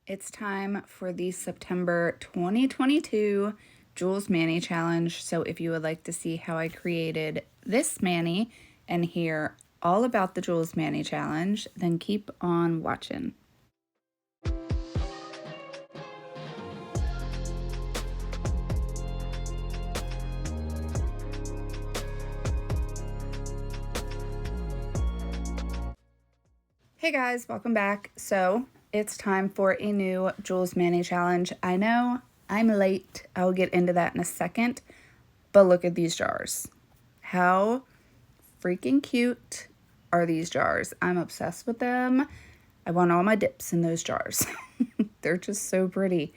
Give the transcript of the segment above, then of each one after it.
It's time for the September 2022 Jewlz Mani Challenge. So if you would like to see how I created this mani and hear all about the Jewlz Mani Challenge, then keep on watching. Hey guys, welcome back. So it's time for a new Jewlz Mani Challenge. I know I'm late. I'll get into that in a second, but look at these jars. How freaking cute are these jars? I'm obsessed with them. I want all my dips in those jars. They're just so pretty.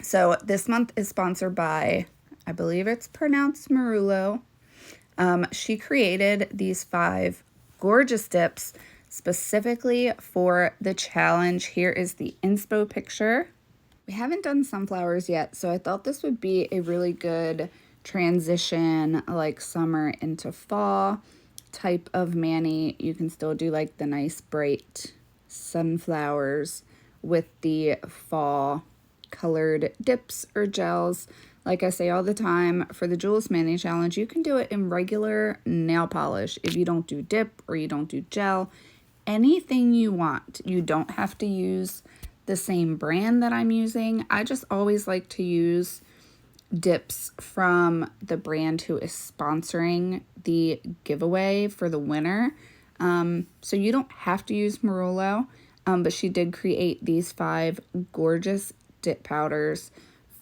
So this month is sponsored by, I believe it's pronounced Marullo. She created these 5 gorgeous dips specifically for the challenge. Here is the inspo picture. We haven't done sunflowers yet, so I thought this would be a really good transition, like summer into fall type of mani. You can still do like the nice bright sunflowers with the fall colored dips or gels. Like I say all the time, for the Jewlz Mani Challenge, you can do it in regular nail polish if you don't do dip or you don't do gel. Anything you want. You don't have to use the same brand that I'm using. I just always like to use dips from the brand who is sponsoring the giveaway for the winner. So you don't have to use Marullo, but she did create these 5 gorgeous dip powders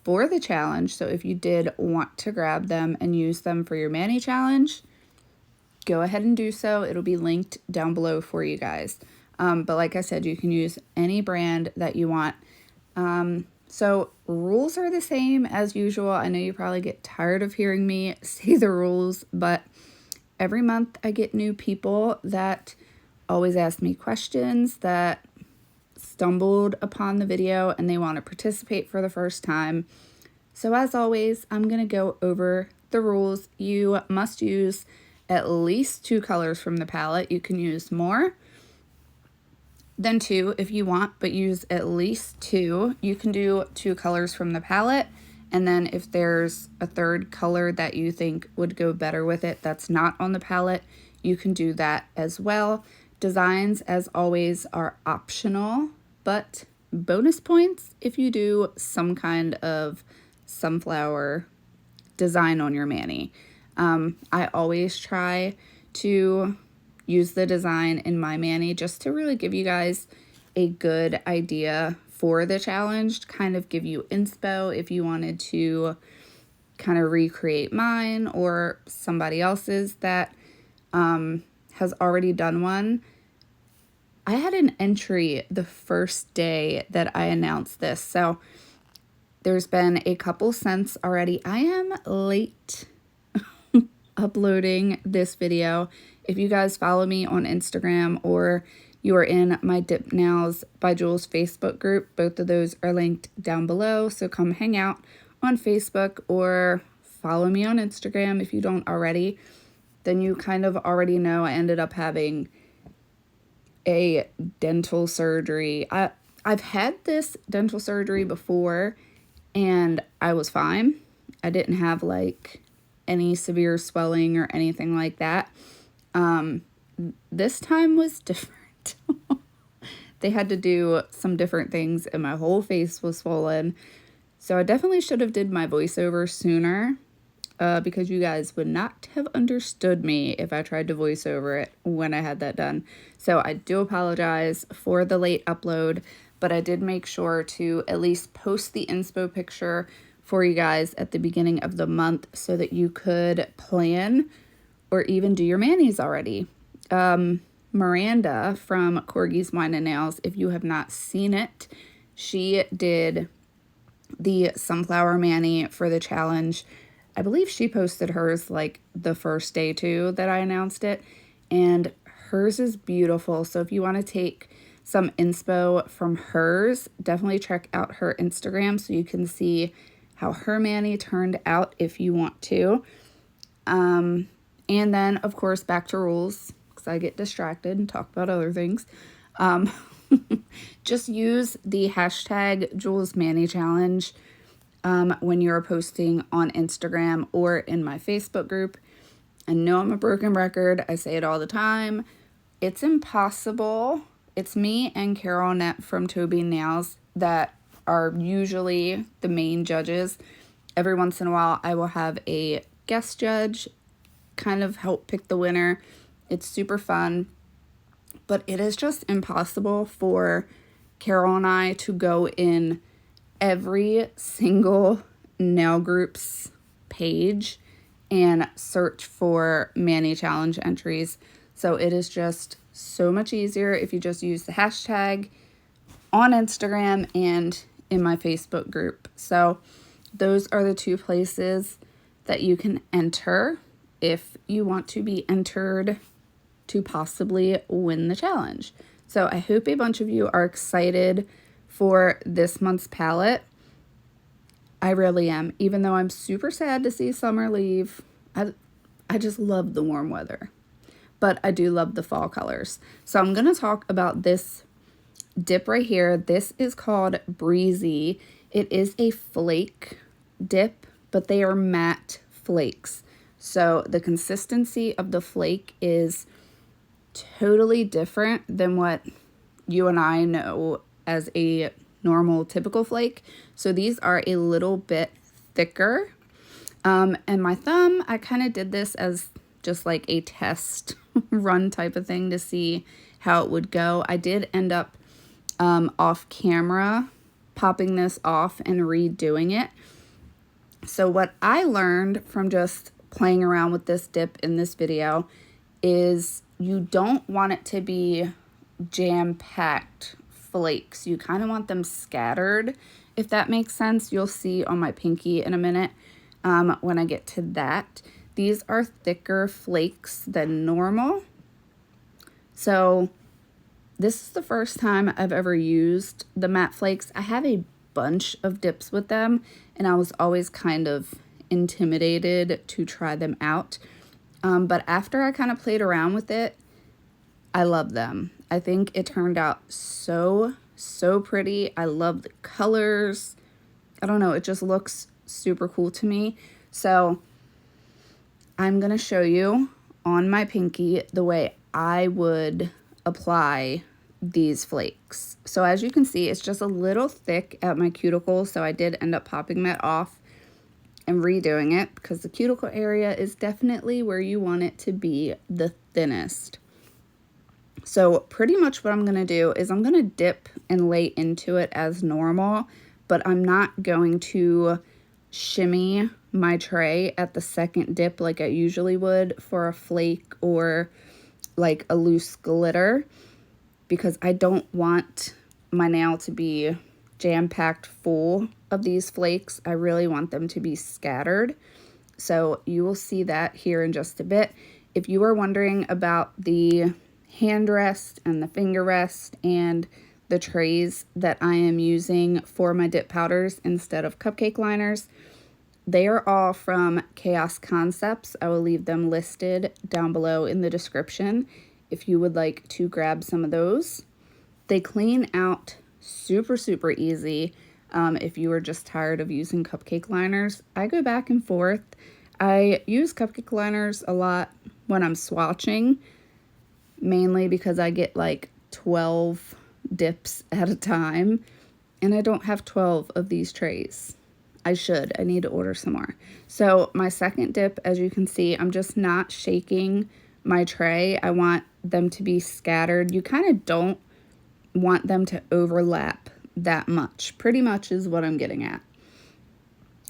for the challenge. So if you did want to grab them and use them for your mani challenge, go ahead and do so. It'll be linked down below for you guys. But like I said, you can use any brand that you want. So rules are the same as usual. I know you probably get tired of hearing me say the rules, but every month I get new people that always ask me questions, that stumbled upon the video and they want to participate for the first time. So as always, I'm going to go over the rules. You must use at least 2 colors from the palette. You can use more than 2 if you want, but use at least 2. You can do 2 colors from the palette, and then if there's a 3rd color that you think would go better with it that's not on the palette, you can do that as well. Designs, as always, are optional, but bonus points if you do some kind of sunflower design on your mani. I always try to use the design in my mani just to really give you guys a good idea for the challenge, to kind of give you inspo if you wanted to kind of recreate mine or somebody else's that has already done one. I had an entry the first day that I announced this, so there's been a couple since already. I am late uploading this video. If you guys follow me on Instagram or you are in my Dip Nails by Jewlz Facebook group, both of those are linked down below. So come hang out on Facebook or follow me on Instagram if you don't already. Then you kind of already know I ended up having a dental surgery. I've had this dental surgery before and I was fine. I didn't have like any severe swelling or anything like that. This time was different. They had to do some different things and my whole face was swollen. So I definitely should have did my voiceover sooner, because you guys would not have understood me if I tried to voice over it when I had that done. So I do apologize for the late upload, but I did make sure to at least post the inspo picture for you guys at the beginning of the month so that you could plan or even do your manis already. Miranda from Corgi's Wine and Nails, if you have not seen it, she did the sunflower mani for the challenge. I believe she posted hers like the first day too that I announced it, and hers is beautiful. So if you want to take some inspo from hers, definitely check out her Instagram so you can see how her mani turned out if you want to. And then, of course, back to rules, because I get distracted and talk about other things. Just use the hashtag Jewlz Mani Challenge when you're posting on Instagram or in my Facebook group. I know I'm a broken record. I say it all the time. It's impossible. It's me and Carol Annette from Toby Nails that are usually the main judges. Every once in a while, I will have a guest judge kind of help pick the winner. It's super fun, but it is just impossible for Carol and I to go in every single nail group's page and search for Mani Challenge entries. So it is just so much easier if you just use the hashtag on Instagram and in my Facebook group. So those are the two places that you can enter if you want to be entered to possibly win the challenge. So I hope a bunch of you are excited for this month's palette. I really am, even though I'm super sad to see summer leave. I just love the warm weather, but I do love the fall colors. So I'm going to talk about this dip right here. This is called Breezy. It is a flake dip, but they are matte flakes. So the consistency of the flake is totally different than what you and I know as a normal typical flake. So these are a little bit thicker. And my thumb, I kind of did this as just like a test run type of thing to see how it would go. I did end up off camera popping this off and redoing it. So what I learned from just playing around with this dip in this video is you don't want it to be jam-packed flakes. You kind of want them scattered, if that makes sense. You'll see on my pinky in a minute when I get to that. These are thicker flakes than normal. So this is the first time I've ever used the matte flakes. I have a bunch of dips with them, and I was always kind of intimidated to try them out. But after I kind of played around with it, I love them. I think it turned out so pretty. I love the colors. I don't know, it just looks super cool to me. So I'm going to show you on my pinky the way I would apply these flakes. So as you can see, it's just a little thick at my cuticle, so I did end up popping that off and redoing it because the cuticle area is definitely where you want it to be the thinnest. So pretty much what I'm going to do is I'm going to dip and lay into it as normal, but I'm not going to shimmy my tray at the second dip like I usually would for a flake or like a loose glitter, because I don't want my nail to be jam-packed full of these flakes. I really want them to be scattered. So you will see that here in just a bit. If you are wondering about the hand rest and the finger rest and the trays that I am using for my dip powders instead of cupcake liners, they are all from Chaos Concepts. I will leave them listed down below in the description if you would like to grab some of those. They clean out super easy. If you are just tired of using cupcake liners, I go back and forth. I use cupcake liners a lot when I'm swatching, mainly because I get like 12 dips at a time, and I don't have 12 of these trays. I should. I need to order some more. So my second dip, as you can see, I'm just not shaking my tray. I want them to be scattered. You kind of don't want them to overlap that much. Pretty much is what I'm getting at.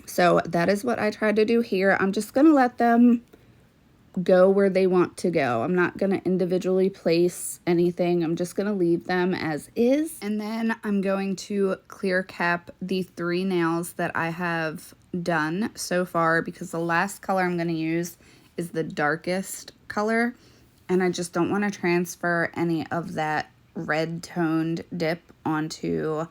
So that is what I tried to do here. I'm just going to let them go where they want to go. I'm not going to individually place anything. I'm just going to leave them as is. And then I'm going to clear cap the 3 nails that I have done so far, because the last color I'm going to use is the darkest color, and I just don't want to transfer any of that red toned dip onto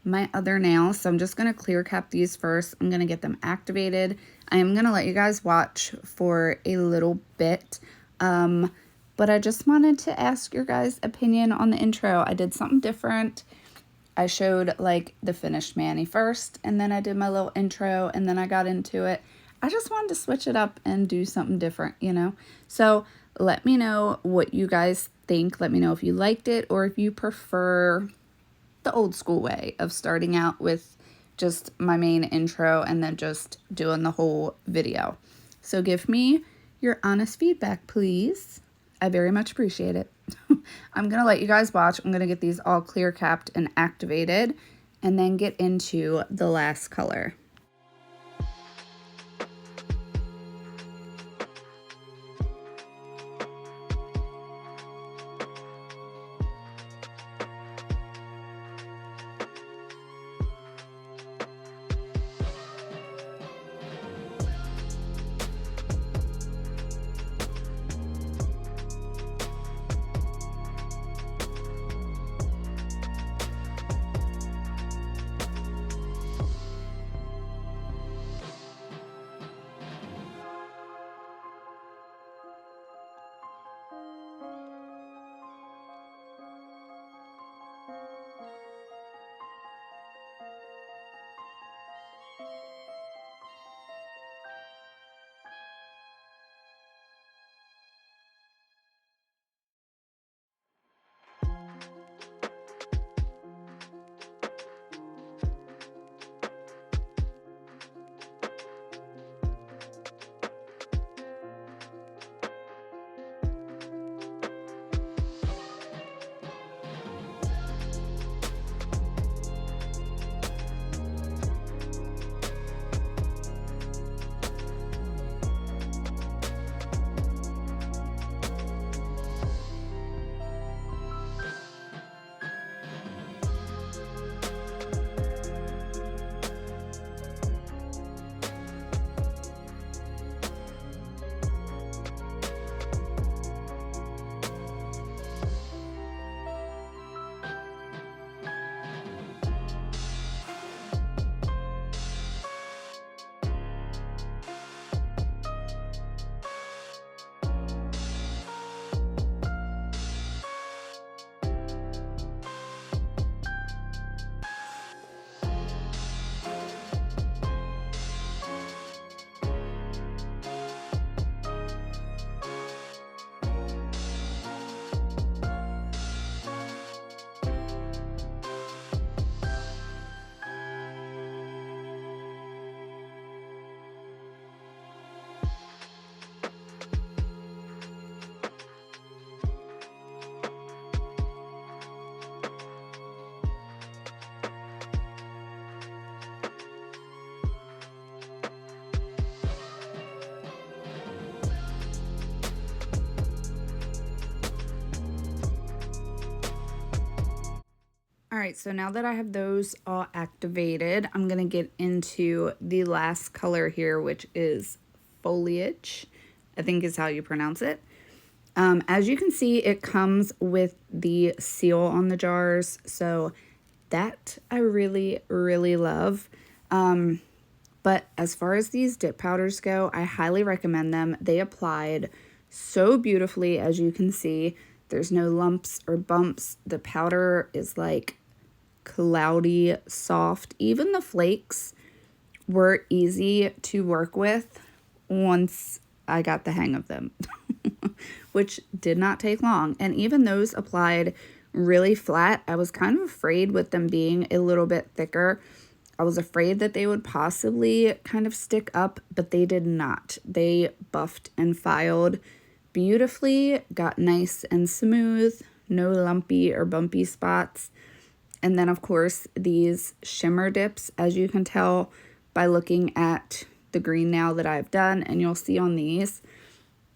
my other nails. So I'm just going to clear cap these first. I'm going to get them activated. I am going to let you guys watch for a little bit. but I just wanted to ask your guys' opinion on the intro. I did something different. I showed like the finished mani first, and then I did my little intro, and then I got into it. I just wanted to switch it up and do something different, you know? So let me know what you guys think. Let me know if you liked it or if you prefer the old school way of starting out with just my main intro and then just doing the whole video. So give me your honest feedback, please. I very much appreciate it. I'm going to let you guys watch. I'm going to get these all clear capped and activated and then get into the last color. All right, so now that I have those all activated, I'm going to get into the last color here, which is Foliage, I think is how you pronounce it. As you can see, it comes with the seal on the jars, so that I really, really love. But as far as these dip powders go, I highly recommend them. They applied so beautifully, as you can see. There's no lumps or bumps. The powder is like cloudy, soft. Even the flakes were easy to work with once I got the hang of them, which did not take long. And even those applied really flat. I was kind of afraid with them being a little bit thicker. I was afraid that they would possibly kind of stick up, but they did not. They buffed and filed beautifully, got nice and smooth, no lumpy or bumpy spots. And then, of course, these shimmer dips, as you can tell by looking at the green nail that I've done, and you'll see on these,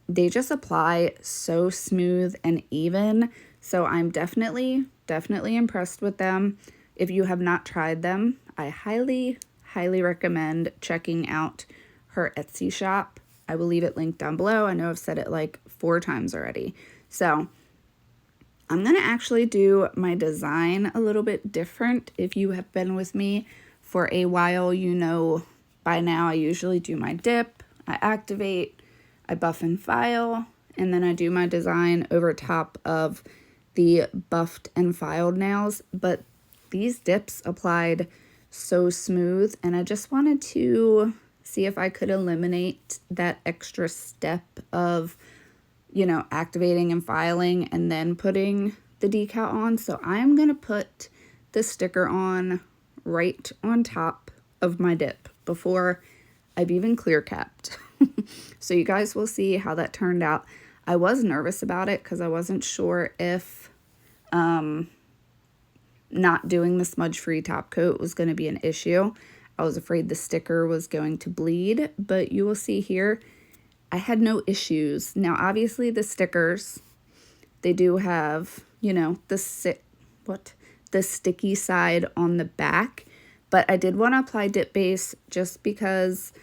they just apply so smooth and even. So I'm definitely impressed with them. If you have not tried them, I highly recommend checking out her Etsy shop. I will leave it linked down below. I know I've said it like 4 times already. So I'm going to actually do my design a little bit different. If you have been with me for a while, you know by now I usually do my dip, I activate, I buff and file, and then I do my design over top of the buffed and filed nails. But these dips applied so smooth, and I just wanted to see if I could eliminate that extra step of, you know, activating and filing and then putting the decal on. So I'm going to put the sticker on right on top of my dip before I've even clear capped. So you guys will see how that turned out. I was nervous about it because I wasn't sure if not doing the smudge-free top coat was going to be an issue. I was afraid the sticker was going to bleed, but you will see here I had no issues. Now, obviously, the stickers, they do have, you know, the sticky side on the back, but I did want to apply dip base just because,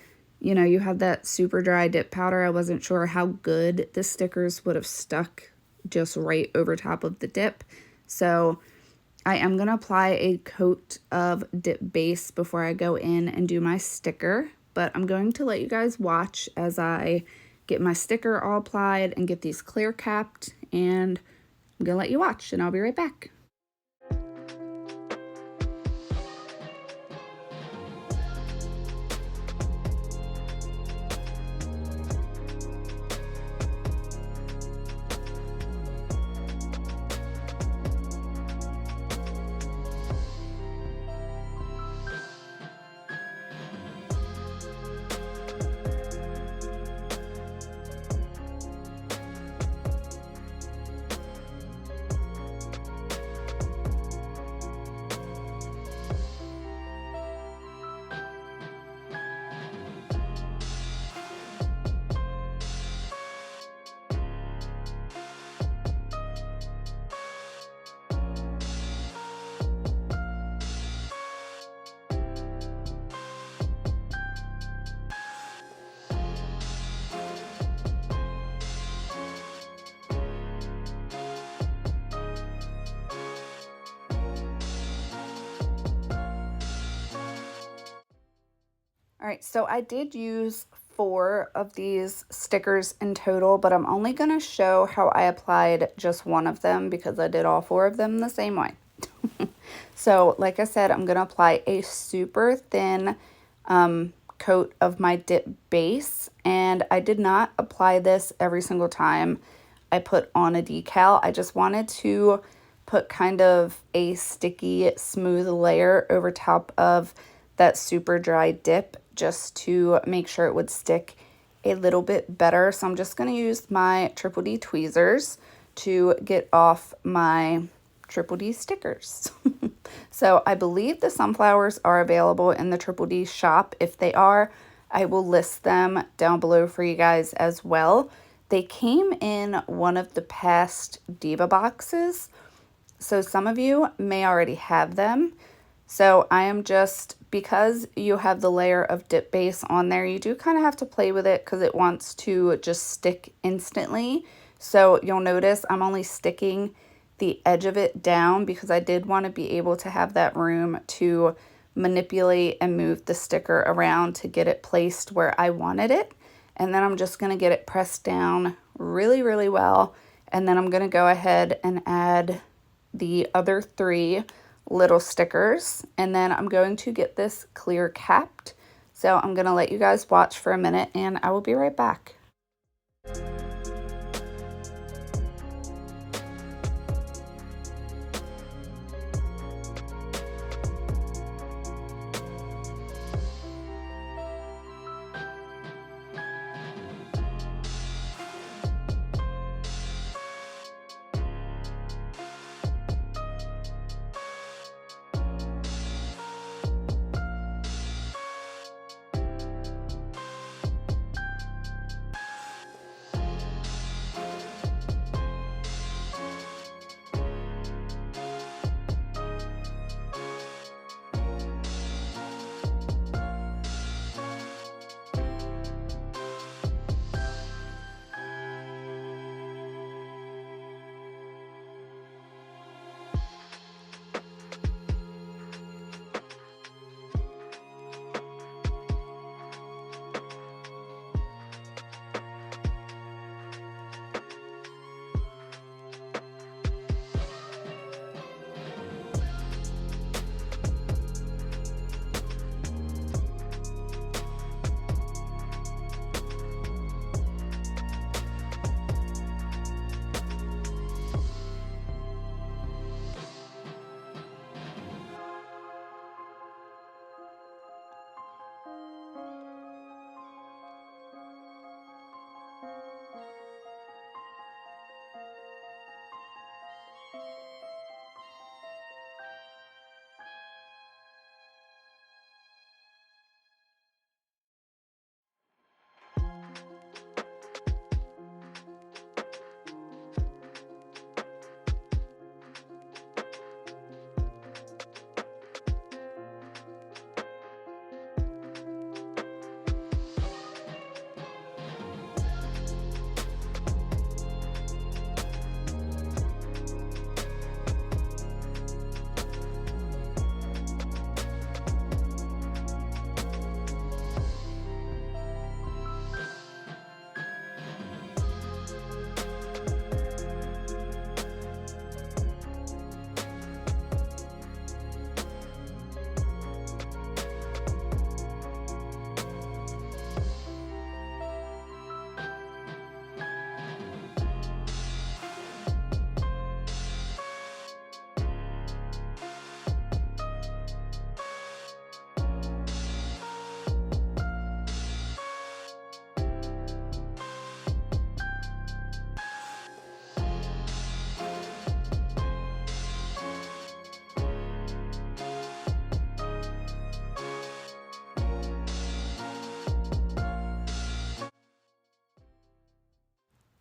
you know, you have that super dry dip powder. I wasn't sure how good the stickers would have stuck just right over top of the dip. So I am going to apply a coat of dip base before I go in and do my sticker, but I'm going to let you guys watch as I get my sticker all applied and get these clear capped, and I'm going to let you watch, and I'll be right back. Alright, so I did use 4 of these stickers in total, but I'm only going to show how I applied just one of them because I did all 4 of them the same way. So, like I said, I'm going to apply a super thin coat of my dip base, and I did not apply this every single time I put on a decal. I just wanted to put kind of a sticky, smooth layer over top of that super dry dip just to make sure it would stick a little bit better. So I'm just going to use my Triple D tweezers to get off my Triple D stickers. So I believe the sunflowers are available in the Triple D shop. If they are, I will list them down below for you guys as well. They came in one of the past Diva boxes, so some of you may already have them. So I am just, because you have the layer of dip base on there, you do kind of have to play with it because it wants to just stick instantly. So you'll notice I'm only sticking the edge of it down because I did want to be able to have that room to manipulate and move the sticker around to get it placed where I wanted it. And then I'm just going to get it pressed down really, really well. And then I'm going to go ahead and add the other 3 little stickers. And then I'm going to get this clear capped. So I'm going to let you guys watch for a minute and I will be right back.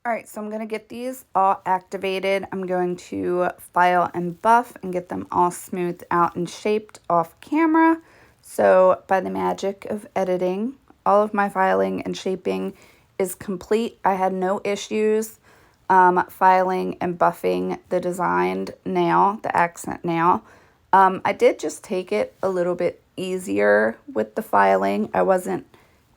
Alright, so I'm going to get these all activated. I'm going to file and buff and get them all smoothed out and shaped off camera. So by the magic of editing, all of my filing and shaping is complete. I had no issues filing and buffing the designed nail, the accent nail. I did just take it a little bit easier with the filing. I wasn't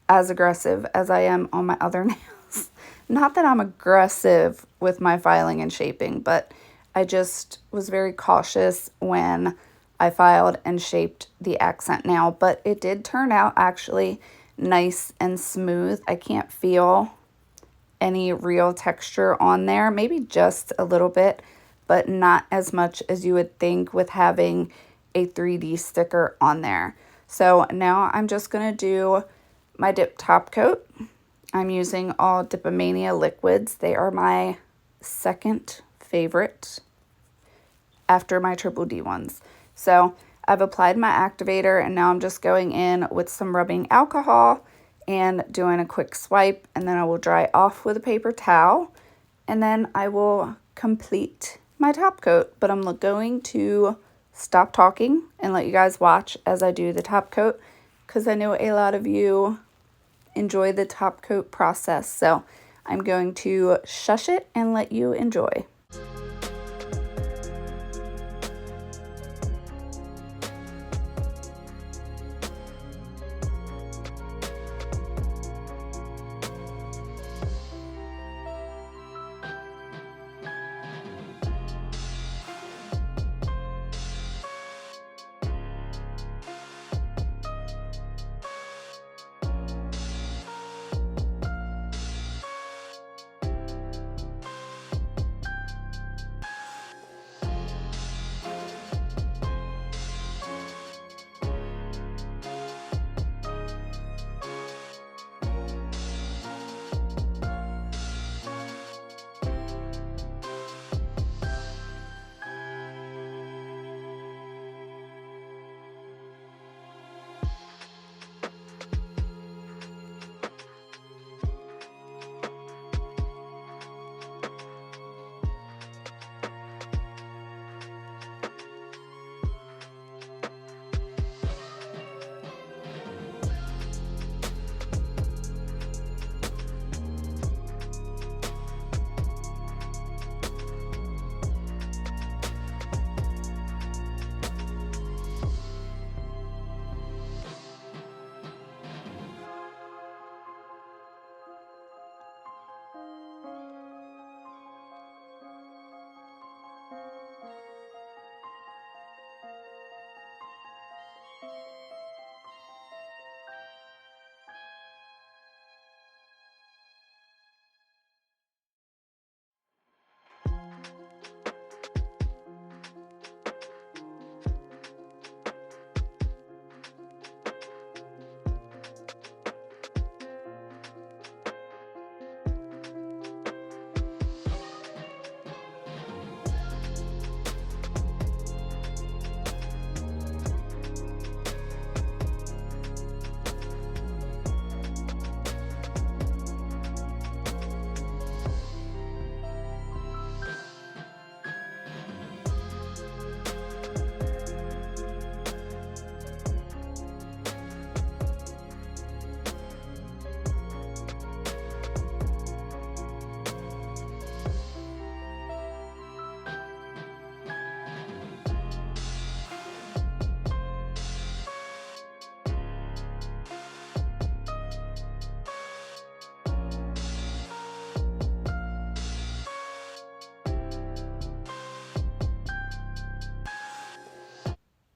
as aggressive as I am on my other nails. Not that I'm aggressive with my filing and shaping, but I just was very cautious when I filed and shaped the accent nail. But it did turn out actually nice and smooth. I can't feel any real texture on there. Maybe just a little bit, but not as much as you would think with having a 3D sticker on there. So now I'm just going to do my dip top coat. I'm using all Dip-o-mania liquids. They are my second favorite after my Triple D ones. So I've applied my activator and now I'm just going in with some rubbing alcohol and doing a quick swipe, and then I will dry off with a paper towel, and then I will complete my top coat. But I'm going to stop talking and let you guys watch as I do the top coat, because I know a lot of you enjoy the top coat process. So I'm going to shush it and let you enjoy.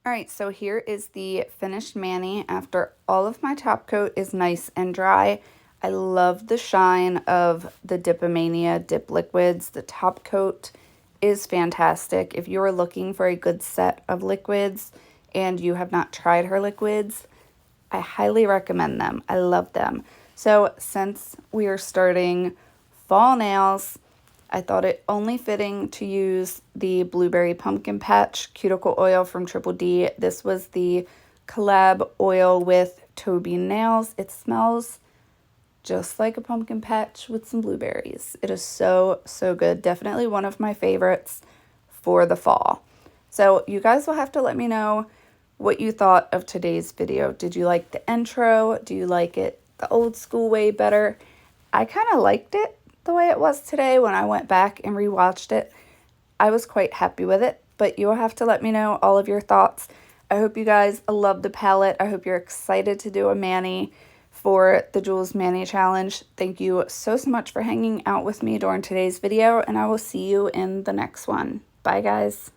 Alright, so here is the finished mani after all of my top coat is nice and dry. I love the shine of the Dip-o-mania dip liquids. The top coat is fantastic. If you are looking for a good set of liquids and you have not tried her liquids, I highly recommend them. I love them. So since we are starting fall nails, I thought it only fitting to use the Blueberry Pumpkin Patch Cuticle Oil from Triple D. This was the collab oil with Toby Nails. It smells just like a pumpkin patch with some blueberries. It is so, so good. Definitely one of my favorites for the fall. So you guys will have to let me know what you thought of today's video. Did you like the intro? Do you like it the old school way better? I kind of liked it the way it was today. When I went back and rewatched it, I was quite happy with it, but you'll have to let me know all of your thoughts. I hope you guys love the palette. I hope you're excited to do a mani for the Jewlz Mani Challenge. Thank you so much for hanging out with me during today's video, and I will see you in the next one. Bye, guys.